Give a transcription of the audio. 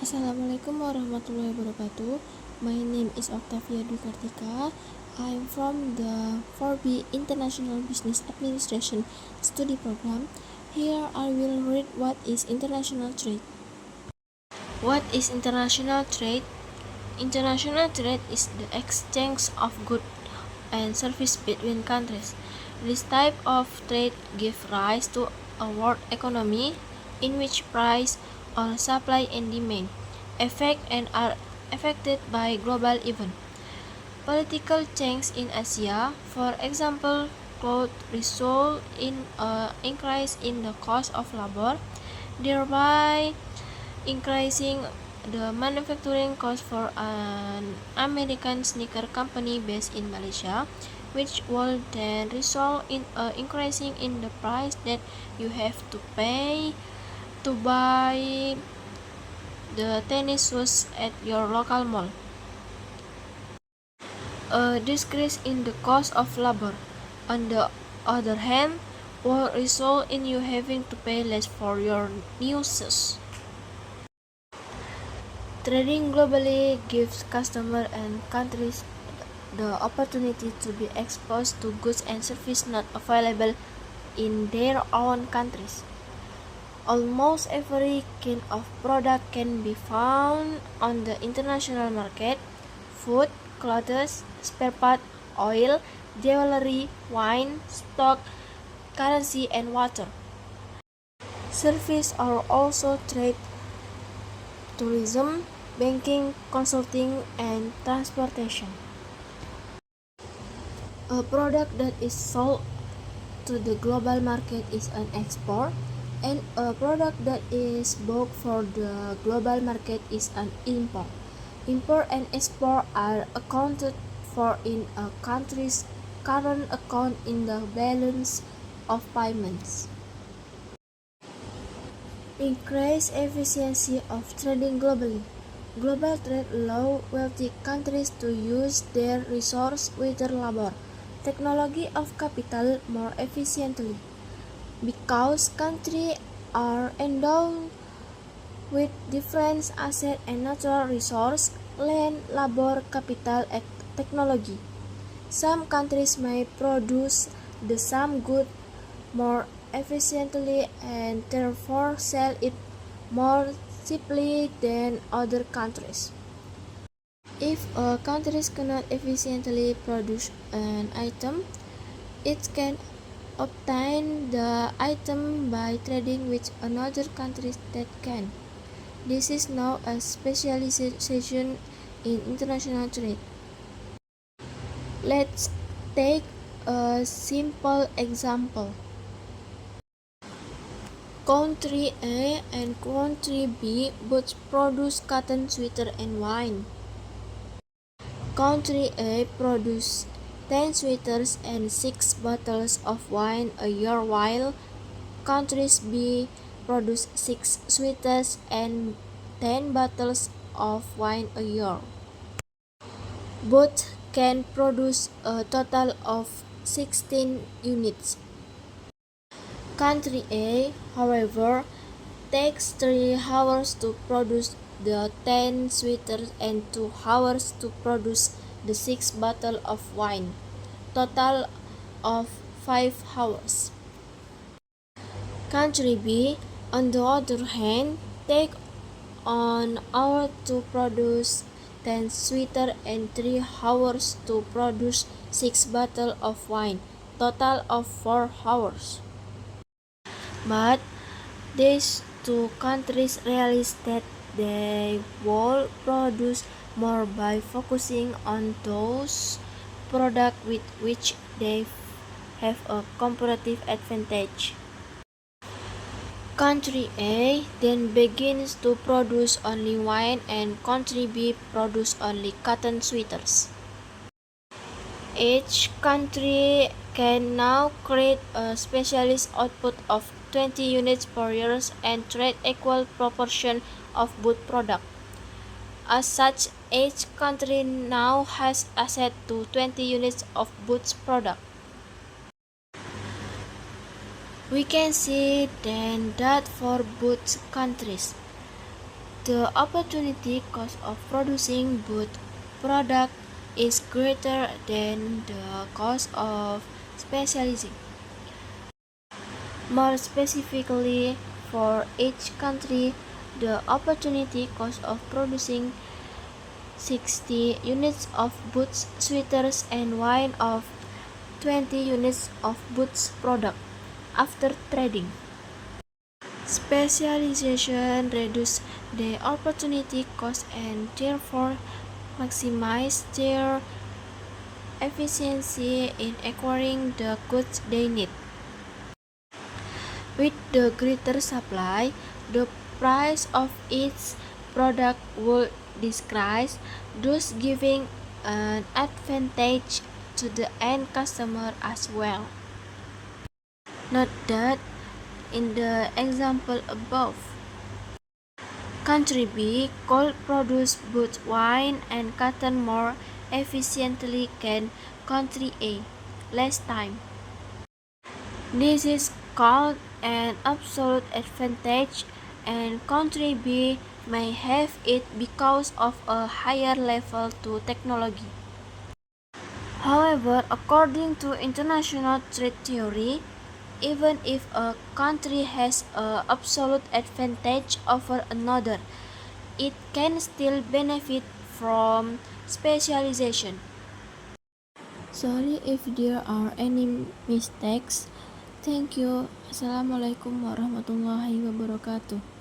Assalamualaikum warahmatullahi wabarakatuh. My name is Octavia Dwi Kartika. I'm from the 4B International Business Administration Study Program. Here I will read what is international trade. What is international trade? International trade is the exchange of goods and services between countries. This type of trade gives rise to a world economy in which price or supply and demand affect and are affected by global events. Political change in Asia, for example, could result in an increase in the cost of labor, thereby increasing the manufacturing cost for an American sneaker company based in Malaysia, which will then result in increasing in the price that you have to pay to buy the tennis shoes at your local mall. A decrease in the cost of labor, on the other hand, will result in you having to pay less for your new shoes. Trading globally gives customers and countries the opportunity to be exposed to goods and services not available in their own countries. Almost every kind of product can be found on the international market: food, clothes, spare parts, oil, jewelry, wine, stock, currency, and water. Services are also trade: tourism, banking, consulting, and transportation. A product that is sold to the global market is an export, and a product that is bought for the global market is an import. Import and export are accounted for in a country's current account in the balance of payments. Increase efficiency of trading globally. Global trade allows wealthy countries to use their resources, whether labor, technology of capital, more efficiently. Because countries are endowed with different assets and natural resources, land, labor, capital, and technology, some countries may produce the same good more efficiently and therefore sell it more cheaply than other countries. If a country cannot efficiently produce an item, it can obtain the item by trading with another country that can. This is now a specialization in international trade. Let's take a simple example. Country A and country B both produce cotton, sweater, and wine. Country A produces 10 sweaters and 6 bottles of wine a year, while countries B produce 6 sweaters and 10 bottles of wine a year. Both can produce a total of 16 units. Country A, however, takes 3 hours to produce the 10 sweaters and 2 hours to produce the 6 bottles of wine, total of 5 hours. Country B, on the other hand, takes 1 hour to produce 10 sweaters and 3 hours to produce 6 bottles of wine, total of 4 hours. But these two countries realize that they will produce more by focusing on those products with which they have a comparative advantage. Country A then begins to produce only wine and country B produce only cotton sweaters. Each country can now create a specialist output of 20 units per year and trade equal proportion of both products. As such, each country now has access to 20 units of both products. We can see then that for both countries, The opportunity cost of producing both product is greater than the cost of specializing. More specifically, for each country, the opportunity cost of producing 60 units of boots, sweaters, and wine of 20 units of boots product after trading. Specialization reduces the opportunity cost and therefore maximize their efficiency in acquiring the goods they need. With the greater supply, the price of each product will decrease, thus giving an advantage to the end customer as well. Note that in the example above, country B could produce both wine and cotton more efficiently than country A, less time. This is called an absolute advantage, and country B may have it because of a higher level to technology. However, according to international trade theory, even if a country has an absolute advantage over another, it can still benefit from specialization. Sorry if there are any mistakes. Thank you. Assalamualaikum warahmatullahi wabarakatuh.